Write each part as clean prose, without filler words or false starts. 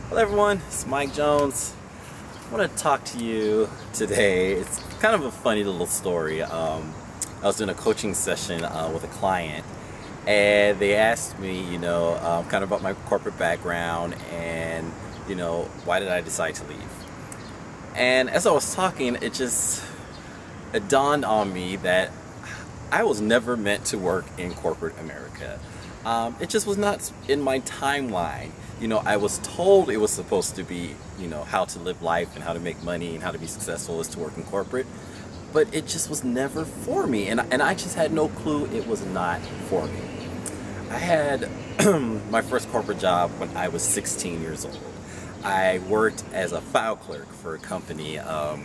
Hello everyone, it's Mike Jones. I want to talk to you today. It's kind of a funny little story. I was doing a coaching session with a client, and they asked me, kind of about my corporate background and, why did I decide to leave? And as I was talking, it dawned on me that I was never meant to work in corporate America. It just was not in my timeline. I was told it was supposed to be, how to live life and how to make money and how to be successful is to work in corporate. But it just was never for me. And I just had no clue it was not for me. I had my first corporate job when I was 16 years old. I worked as a file clerk for a company. And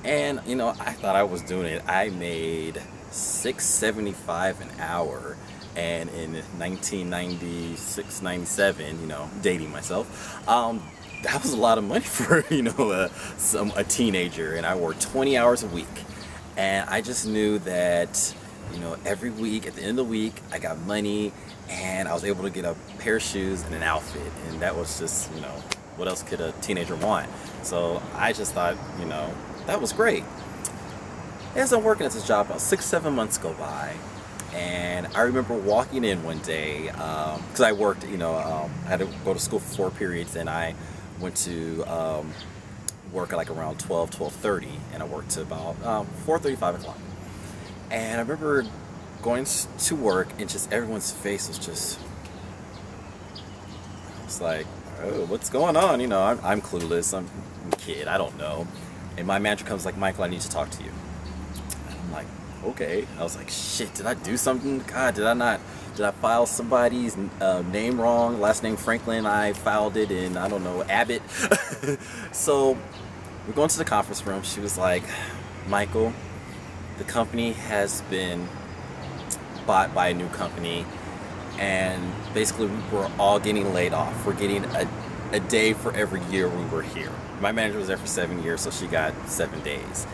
I thought I was doing it. I made $6.75 an hour. And in 1996, 97, dating myself, that was a lot of money for, a teenager. And I worked 20 hours a week. And I just knew that, every week, at the end of the week, I got money and I was able to get a pair of shoes and an outfit. And that was just, what else could a teenager want? So I just thought, that was great. As I'm working at this job, about 6-7 months go by. And I remember walking in one day, because I worked, I had to go to school for 4 periods, and I went to work at like around 12:30, and I worked to about 4:30, 5 o'clock. And I remember going to work, and just everyone's face was just, it's like, oh, what's going on? I'm clueless, I'm a kid, I don't know. And my manager comes like, Michael, I need to talk to you. And I'm like, okay. I was like, shit, did I do something? God, did I file somebody's name wrong? Last name Franklin, I filed it in, I don't know, Abbott. So we're going to the conference room. She was like, Michael, the company has been bought by a new company, and basically we're all getting laid off. We're getting a day for every year we were here. My manager was there for 7 years, so she got 7 days.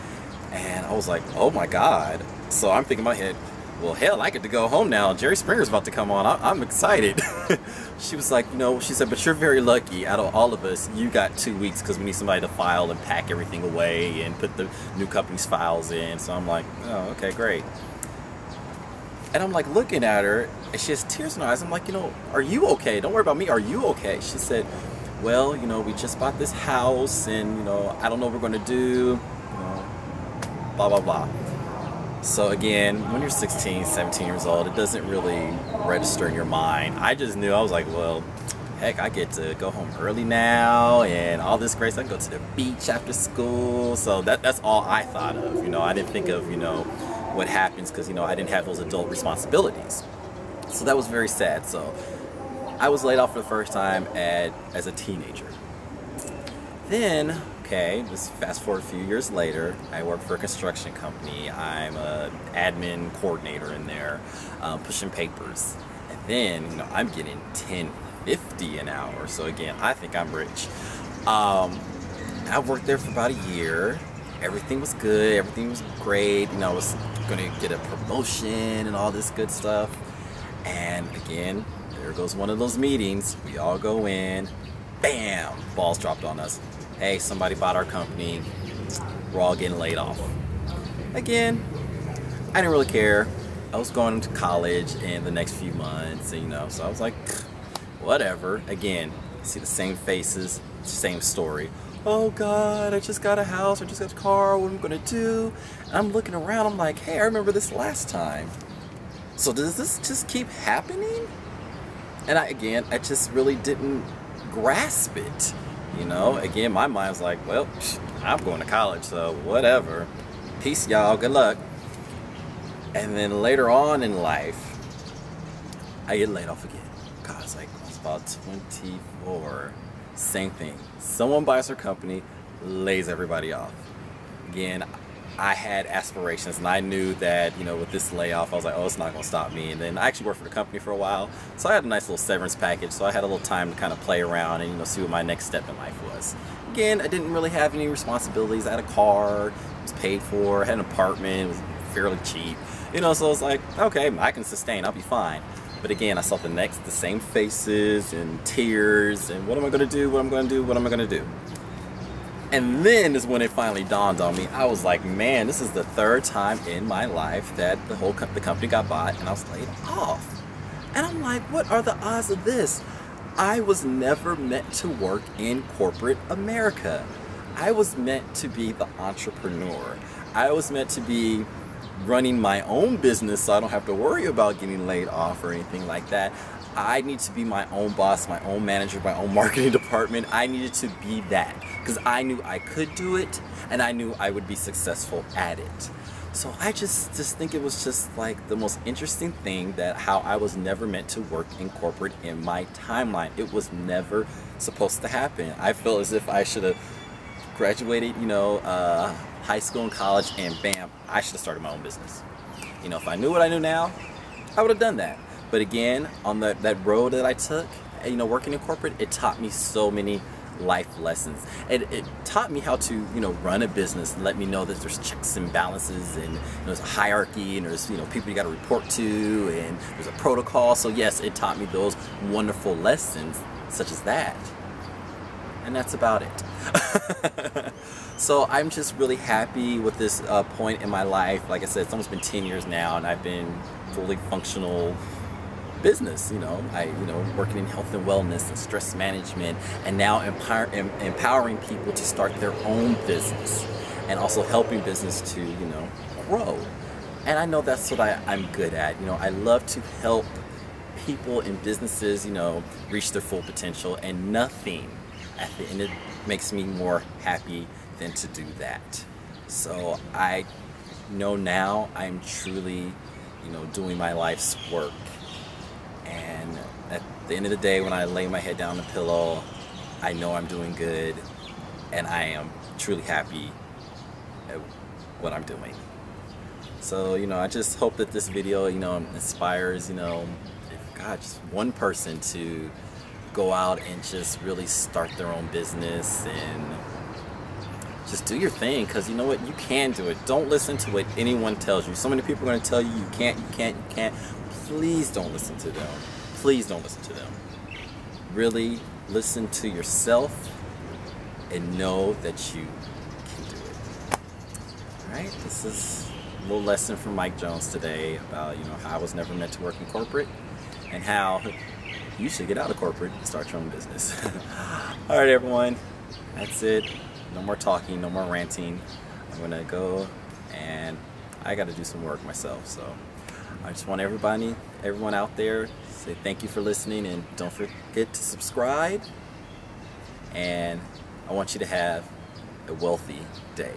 And I was like, oh my God. So I'm thinking in my head, well, hell, I get to go home now. Jerry Springer's about to come on. I'm excited. She was like, she said, but you're very lucky. Out of all of us, you got 2 weeks because we need somebody to file and pack everything away and put the new company's files in. So I'm like, oh, okay, great. And I'm like looking at her, and she has tears in her eyes. I'm like, are you okay? Don't worry about me. Are you okay? She said, well, we just bought this house, and, I don't know what we're going to do, blah, blah, blah. So again, when you're 16, 17 years old, it doesn't really register in your mind. I just knew, I was like, well, heck, I get to go home early now and all this great stuff. I can go to the beach after school. So that's all I thought of. I didn't think of, what happens because, I didn't have those adult responsibilities. So that was very sad. So I was laid off for the first time as a teenager. Then, okay, just fast forward a few years later, I work for a construction company. I'm an admin coordinator in there, pushing papers. And then, I'm getting $10.50 an hour. So again, I think I'm rich. I worked there for about a year. Everything was good. Everything was great. I was going to get a promotion and all this good stuff. And again, there goes one of those meetings. We all go in. Bam! Balls dropped on us. Hey, somebody bought our company. We're all getting laid off. Again, I didn't really care. I was going to college in the next few months, so I was like, whatever. Again, see the same faces, same story. Oh God, I just got a house, I just got a car, what am I gonna do? And I'm looking around, I'm like, hey, I remember this last time. So does this just keep happening? And I just really didn't grasp it. Again, my mind's like, well, I'm going to college, so whatever. Peace, y'all, good luck. And then later on in life, I get laid off again. God, I was about 24. Same thing. Someone buys her company, lays everybody off. Again, I had aspirations, and I knew that, with this layoff, I was like, oh, it's not going to stop me. And then I actually worked for the company for a while, so I had a nice little severance package, so I had a little time to kind of play around and, see what my next step in life was. Again, I didn't really have any responsibilities. I had a car, it was paid for, I had an apartment, it was fairly cheap, so I was like, okay, I can sustain, I'll be fine. But again, I saw the same faces and tears and what am I gonna do, what am I gonna do, what am I gonna do? And then is when it finally dawned on me. I was like, man, this is the third time in my life that the company got bought and I was laid off. And I'm like, what are the odds of this? I was never meant to work in corporate America. I was meant to be the entrepreneur. I was meant to be running my own business so I don't have to worry about getting laid off or anything like that. I need to be my own boss, my own manager, my own marketing department. I needed to be that because I knew I could do it and I knew I would be successful at it. So I just think it was just like the most interesting thing that how I was never meant to work in corporate in my timeline. It was never supposed to happen. I feel as if I should have graduated, you know, high school and college, and bam, I should have started my own business. You know, if I knew what I knew now, I would have done that. But again, on that road that I took, you know, working in corporate, it taught me so many life lessons. It taught me how to, you know, run a business and let me know that there's checks and balances and there's a hierarchy and there's, you know, people you got to report to and there's a protocol. So yes, it taught me those wonderful lessons such as that. And that's about it. So I'm just really happy with this point in my life. Like I said, it's almost been 10 years now and I've been fully functional business, you know, working in health and wellness and stress management, and now empowering people to start their own business and also helping business to, you know, grow. And I know that's what I'm good at. You know, I love to help people and businesses, you know, reach their full potential, and nothing at the end makes me more happy than to do that. So I know now I'm truly, you know, doing my life's work. And at the end of the day, when I lay my head down on the pillow, I know I'm doing good and I am truly happy at what I'm doing. So, you know, I just hope that this video, you know, inspires, you know, God, just one person to go out and just really start their own business and just do your thing, because you know what, you can do it. Don't listen to what anyone tells you. So many people are going to tell you you can't, you can't, you can't. Please don't listen to them. Please don't listen to them. Really listen to yourself and know that you can do it. Alright, this is a little lesson from Mike Jones today about, you know, how I was never meant to work in corporate and how you should get out of corporate and start your own business. Alright everyone, that's it. No more talking, no more ranting. I'm gonna go and I gotta do some work myself, so I just want everyone out there, say thank you for listening, and don't forget to subscribe, and I want you to have a wealthy day.